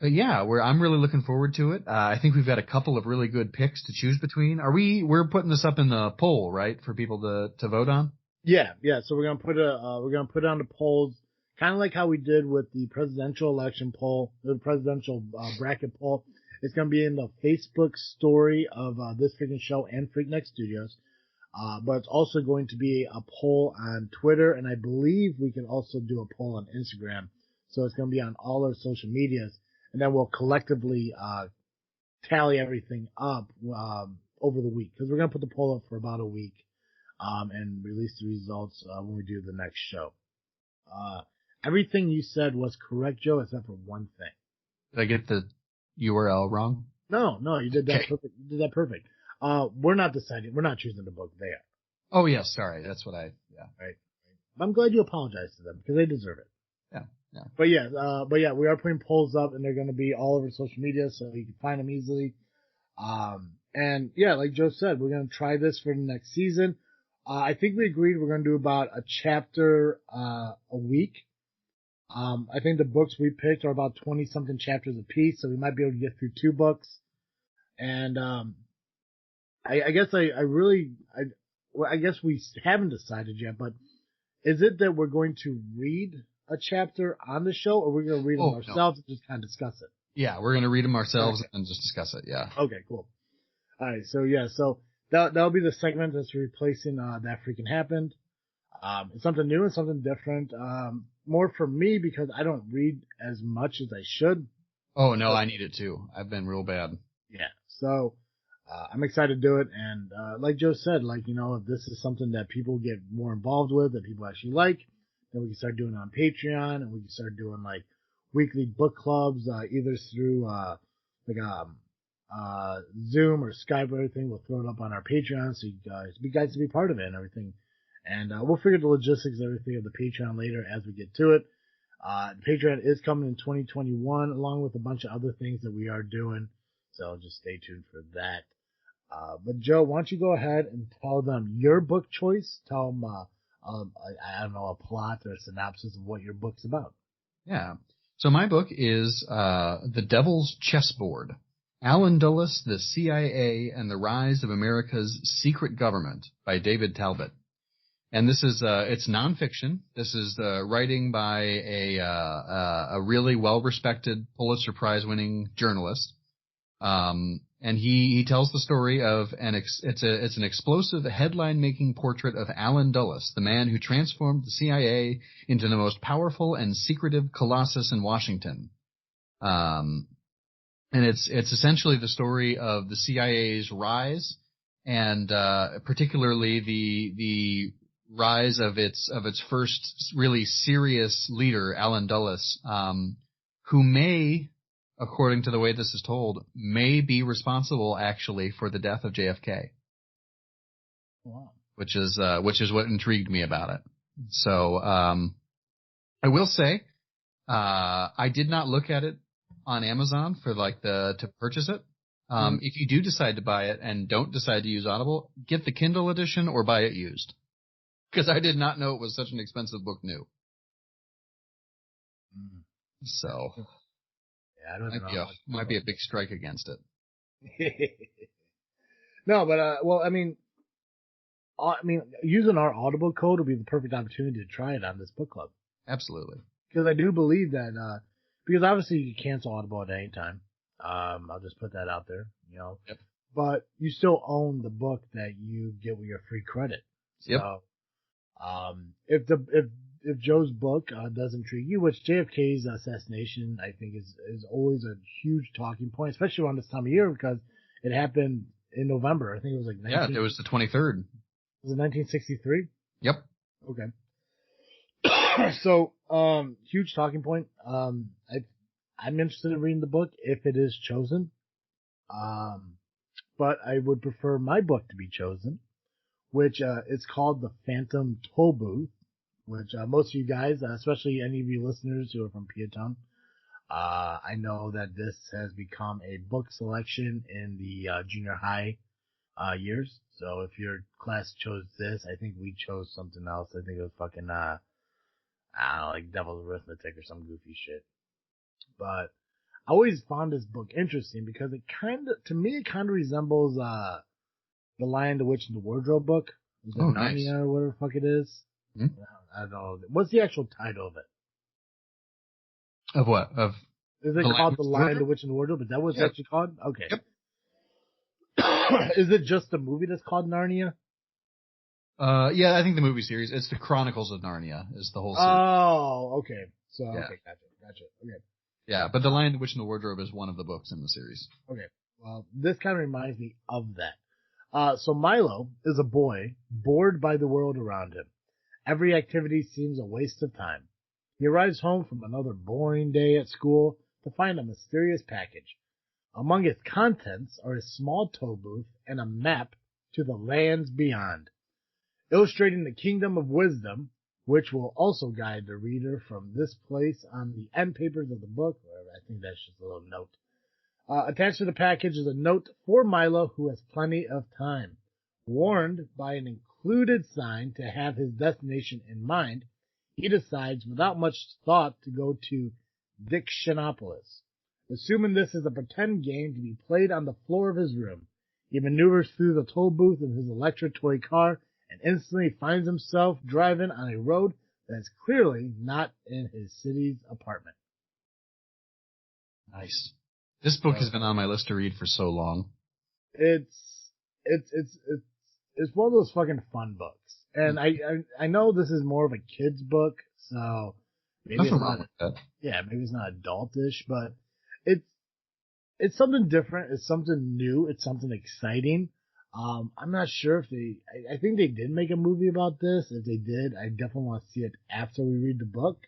But yeah, I'm really looking forward to it. I think we've got a couple of really good picks to choose between. We're putting this up in the poll, right, for people to vote on? Yeah. So we're gonna put it on the polls, kind of like how we did with the presidential election poll, the presidential bracket poll. It's gonna be in the Facebook story of This Freakin' Show and Freaknet Studios. But it's also going to be a poll on Twitter, and I believe we can also do a poll on Instagram. So it's going to be on all our social medias, and then we'll collectively tally everything up over the week, because we're going to put the poll up for about a week and release the results when we do the next show. Everything you said was correct, Joe, except for one thing. Did I get the URL wrong? No, you did that perfect. You did that perfect. We're not deciding. We're not choosing the book. They are. Oh, yes. Sorry. That's what Right. I'm glad you apologized to them because they deserve it. Yeah. But yeah, we are putting polls up, and they're going to be all over social media, so you can find them easily. And yeah, like Joe said, we're going to try this for the next season. I think we agreed we're going to do about a chapter a week. I think the books we picked are about 20 something chapters a piece, so we might be able to get through 2 books. And I guess I guess we haven't decided yet, but is it that we're going to read a chapter on the show, or we're going to read them ourselves and just kind of discuss it? Yeah, we're going to read them ourselves and just discuss it. Yeah. Okay, cool. All right, so yeah, that'll be the segment that's replacing That Freakin' Happened. It's something new and something different. More for me because I don't read as much as I should. Oh no, I need it too. I've been real bad. Yeah, so I'm excited to do it, and like Joe said, like, you know, if this is something that people get more involved with, that people actually like, then we can start doing it on Patreon, and we can start doing like weekly book clubs, either through Zoom or Skype or everything. We'll throw it up on our Patreon so you guys can be part of it and everything. And we'll figure the logistics and everything of the Patreon later as we get to it. Patreon is coming in 2021, along with a bunch of other things that we are doing. So just stay tuned for that. But Joe, why don't you go ahead and tell them your book choice? Tell them, I don't know, a plot or a synopsis of what your book's about. Yeah. So my book is The Devil's Chessboard: Alan Dulles, the CIA, and the Rise of America's Secret Government by David Talbot. And this is it's nonfiction. This is writing by a really well-respected Pulitzer Prize-winning journalist. And he tells the story of it's an explosive headline-making portrait of Alan Dulles, the man who transformed the CIA into the most powerful and secretive colossus in Washington. And it's essentially the story of the CIA's rise, and particularly the rise of its first really serious leader, Alan Dulles, who may, according to the way this is told, may be responsible actually for the death of JFK. Wow. Which is what intrigued me about it. So, I will say, I did not look at it on Amazon for to purchase it. If you do decide to buy it and don't decide to use Audible, get the Kindle edition or buy it used. Because I did not know it was such an expensive book new. So. Yeah, I don't know. Might be a big strike against it. No, but well, I mean, using our Audible code will be the perfect opportunity to try it on this book club. Absolutely. Because I do believe that, because obviously you can cancel Audible at any time. I'll just put that out there, you know. Yep. But you still own the book that you get with your free credit. So, yep. If Joe's book does intrigue you, which JFK's assassination I think is always a huge talking point, especially around this time of year because it happened in November. I think it was like it was the 23rd. Was it 1963? Yep. Okay. So huge talking point. I'm interested in reading the book if it is chosen. But I would prefer my book to be chosen, which is called The Phantom Toll Booth, which most of you guys, especially any of you listeners who are from Peatown, I know that this has become a book selection in the junior high years. So if your class chose this, I think we chose something else. I think it was fucking, I don't know, like Devil's Arithmetic or some goofy shit. But I always found this book interesting because to me, it kind of resembles The Lion, the Witch, and the Wardrobe book. Is it Narnia nice. or whatever the fuck it is? Mm-hmm. I don't know. What's the actual title of it? Of what? Is it called The Lion, the Witch, and the Wardrobe? Is that what it's actually called? Okay. Yep. Is it just the movie that's called Narnia? Yeah, I think the movie series. It's the Chronicles of Narnia is the whole series. Oh, okay. So, okay, gotcha. Okay. Yeah, but The Lion, the Witch, and the Wardrobe is one of the books in the series. Okay. Well, this kind of reminds me of that. So Milo is a boy bored by the world around him. Every activity seems a waste of time. He arrives home from another boring day at school to find a mysterious package. Among its contents are a small toll booth and a map to the lands beyond, illustrating the kingdom of wisdom, which will also guide the reader from this place on the end papers of the book. I think that's just a little note. Attached to the package is a note for Milo, who has plenty of time. Warned by an included sign to have his destination in mind, he decides without much thought to go to Dictionopolis. Assuming this is a pretend game to be played on the floor of his room, he maneuvers through the toll booth in his electric toy car and instantly finds himself driving on a road that is clearly not in his city's apartment. Nice. This book has been on my list to read for so long. It's one of those fucking fun books. And I know this is more of a kid's book, so maybe Nothing wrong with that. Yeah, maybe it's not adultish, but it's something different. It's something new. It's something exciting. I'm not sure if I think they did make a movie about this. If they did, I definitely want to see it after we read the book.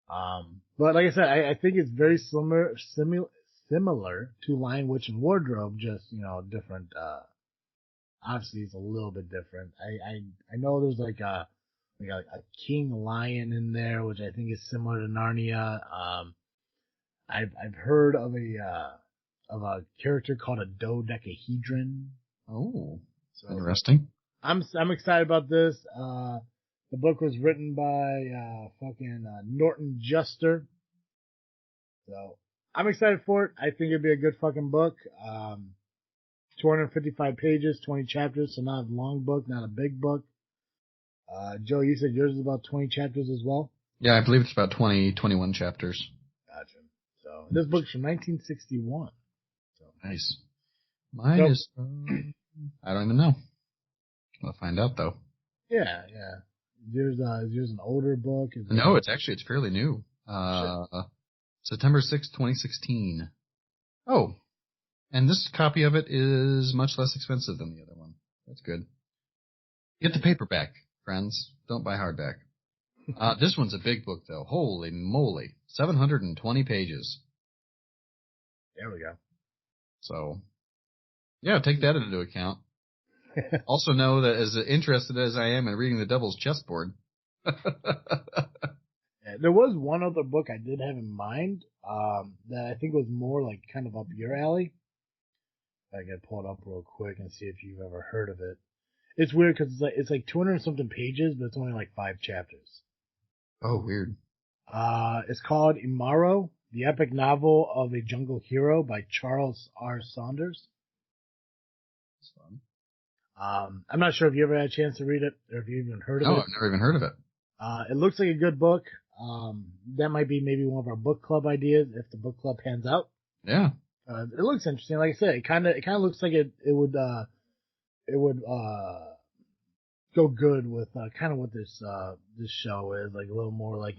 But like I said, I think it's very similar to Lion, Witch, and Wardrobe, just, different, obviously it's a little bit different. I know there's like a king lion in there, which I think is similar to Narnia. I've heard of a character called a dodecahedron. Oh, so interesting. I'm excited about this. The book was written by Norton Juster. So I'm excited for it. I think it'd be a good fucking book. 255 pages, 20 chapters, so not a long book, not a big book. Joe, you said yours is about 20 chapters as well? Yeah, I believe it's about 21 chapters. Gotcha. So this book's from 1961. So nice. Mine is, I don't even know. We'll find out though. Yeah. Is yours an older book? No, it's fairly new. September 6th, 2016. Oh, and this copy of it is much less expensive than the other one. That's good. Get the paperback, friends. Don't buy hardback. This one's a big book, though. Holy moly. 720 pages. There we go. So, yeah, take that into account. Also know that as interested as I am in reading the Devil's Chessboard. There was one other book I did have in mind that I think was more like kind of up your alley. I can pull it up real quick and see if you've ever heard of it. It's weird because it's like 200 and something pages, but it's only like 5 chapters. Oh, weird. It's called Imaro, the epic novel of a jungle hero by Charles R. Saunders. That's fun. I'm not sure if you ever had a chance to read it or if you even heard of it. No, I've never even heard of it. It looks like a good book. That might be maybe one of our book club ideas if the book club pans out. Yeah. It looks interesting. Like I said, it kind of looks like it would go go good with kind of what this show is, like a little more like,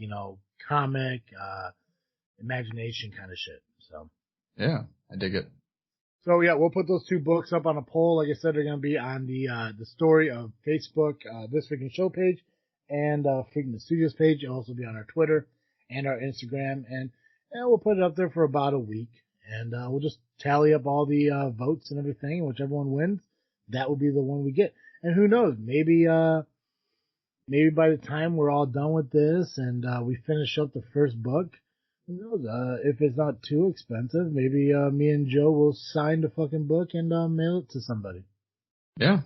comic, imagination kind of shit. So Yeah, I dig it. So yeah, we'll put those two books up on a poll. Like I said, they're gonna be on the story of Facebook, this freaking show page, and freaking the studios page. It'll also be on our Twitter and our Instagram, and we'll put it up there for about a week, and we'll just tally up all the votes and everything. And whichever one wins, that will be the one we get. And who knows? Maybe by the time we're all done with this and we finish up the first book. Who knows? If it's not too expensive, maybe me and Joe will sign the fucking book and mail it to somebody. Yeah.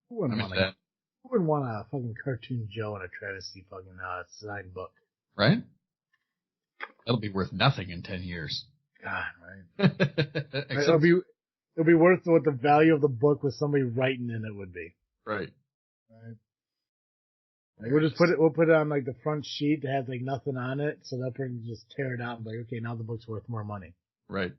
Who wouldn't want a fucking Cartoon Joe and a Travesty fucking signed book? Right? That'll be worth nothing in 10 years. God, right? It'll be worth what the value of the book with somebody writing in it would be. Right. Like we'll put it on like the front sheet that has like nothing on it, so that person can just tear it out and be like, okay, now the book's worth more money. Right.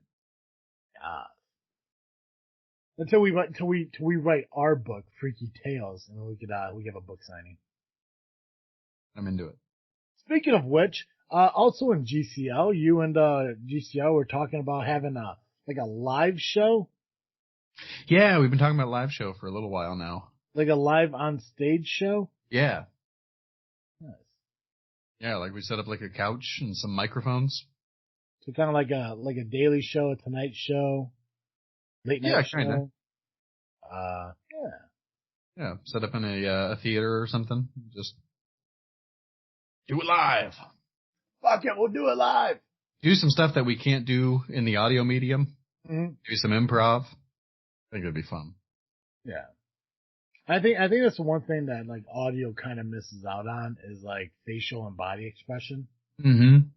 Until we write our book, Freaky Tales, and we have a book signing. I'm into it. Speaking of which, also in GCL, you and GCL were talking about having a live show. Yeah, we've been talking about a live show for a little while now. Like a live on stage show? Yeah. Nice. Yeah, like we set up like a couch and some microphones. So kind of like a Daily Show, a Tonight Show, late night show. Kinda. Yeah. Yeah, set up in a theater or something. Just do it live. Fuck it, we'll do it live. Do some stuff that we can't do in the audio medium. Mm-hmm. Do some improv. I think it'd be fun. Yeah. I think that's the one thing that like audio kind of misses out on is like facial and body expression. Mm-hmm.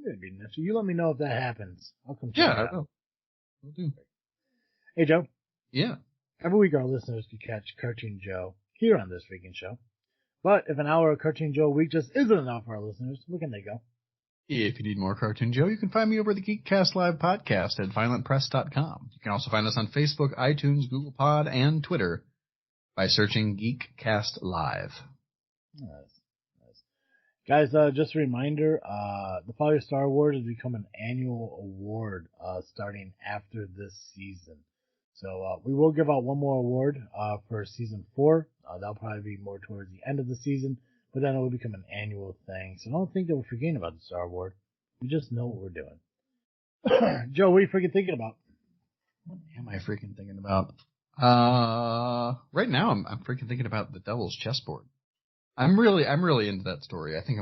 It'd be nice. You let me know if that happens. I'll come check it out. I will. Will do. Hey, Joe. Yeah. Every week our listeners can catch Cartoon Joe here on this freaking show. But if an hour of Cartoon Joe a week just isn't enough for our listeners, where can they go? If you need more Cartoon Joe, you can find me over at the Geekcast Live podcast at violentpress.com. You can also find us on Facebook, iTunes, Google Pod, and Twitter by searching Geekcast Live. Nice. Guys, just a reminder, the Father Star Award has become an annual award starting after this season. So we will give out one more award for season 4. That'll probably be more towards the end of the season, but then it will become an annual thing. So don't think that we're forgetting about the Star Award. We just know what we're doing. Joe, what are you freaking thinking about? What am I freaking thinking about? Right now I'm freaking thinking about the Devil's Chessboard. I'm really into that story. I think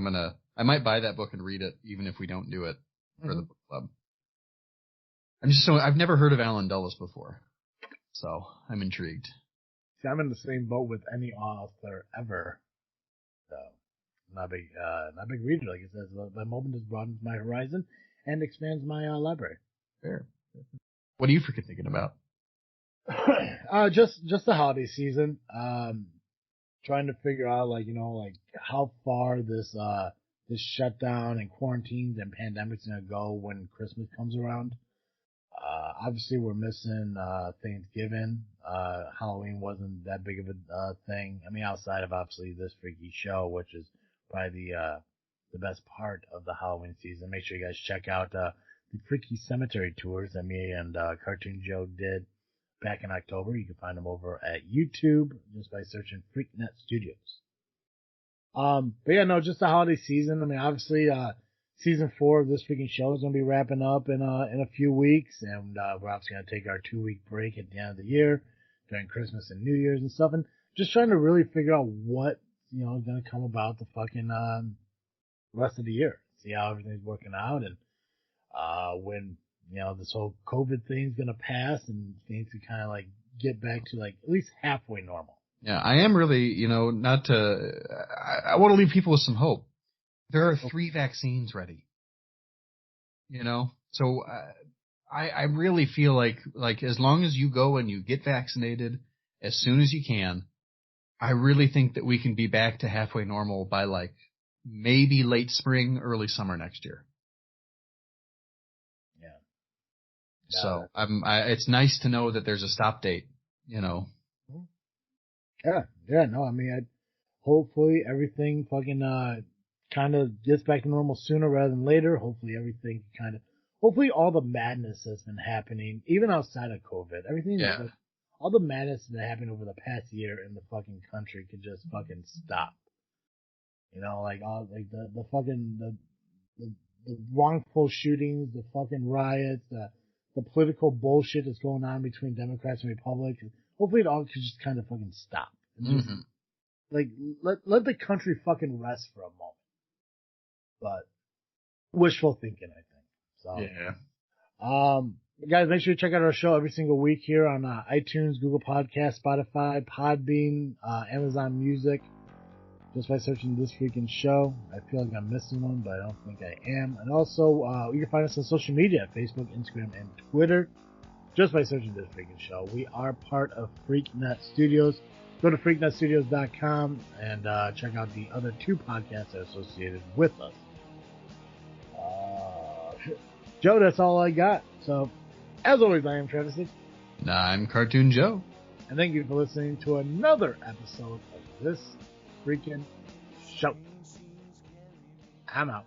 I might buy that book and read it, even if we don't do it for the book club. I've never heard of Alan Dulles before, so I'm intrigued. See, I'm in the same boat with any author ever. So, not a big reader, like it says. But I'm hoping this broadens my horizon and expands my library. Fair. What are you freaking thinking about? Just the holiday season. Trying to figure out, how far this shutdown and quarantines and pandemics gonna go when Christmas comes around. Obviously we're missing, Thanksgiving. Halloween wasn't that big of a thing. I mean, outside of obviously this freaky show, which is probably the best part of the Halloween season. Make sure you guys check out, the freaky cemetery tours that me and, Cartoon Joe did back in October. You can find them over at YouTube just by searching FreakNet Studios. But yeah, no, just the holiday season. I mean, obviously, season 4 of this freaking show is going to be wrapping up in a few weeks, and we're obviously going to take our 2-week break at the end of the year during Christmas and New Year's and stuff, and just trying to really figure out what is going to come about the fucking rest of the year. See how everything's working out, and when this whole COVID thing's gonna pass and things can kind of get back to at least halfway normal. Yeah, I am really, not to. I want to leave people with some hope. There are 3 vaccines ready. So I really feel like as long as you go and you get vaccinated as soon as you can, I really think that we can be back to halfway normal by maybe late spring, early summer next year. So it's nice to know that there's a stop date, Yeah, no, I mean, hopefully everything fucking kind of gets back to normal sooner rather than later. Hopefully all the madness that's been happening, even outside of COVID, everything Yeah. like all the madness that happened over the past year in the fucking country could just fucking stop. You know, like all like the fucking the, the wrongful shootings, the fucking riots, the political bullshit that's going on between Democrats and Republicans. Hopefully it all could just kind of fucking stop and just Mm-hmm. like let the country fucking rest for a moment. But wishful thinking, I think. So, Yeah. guys, make sure you check out our show every single week here on iTunes, Google Podcast, Spotify, Podbean, Amazon Music. Just by searching This Freakin' Show. I feel like I'm missing one, but I don't think I am. And also, you can find us on social media, Facebook, Instagram, and Twitter, just by searching This Freakin' Show. We are part of FreakNet Studios. Go to freaknetstudios.com and check out the other two podcasts that are associated with us. Joe, that's all I got. So, as always, I am Travis, I'm Cartoon Joe. and thank you for listening to another episode of This Freakin' Show. I'm out.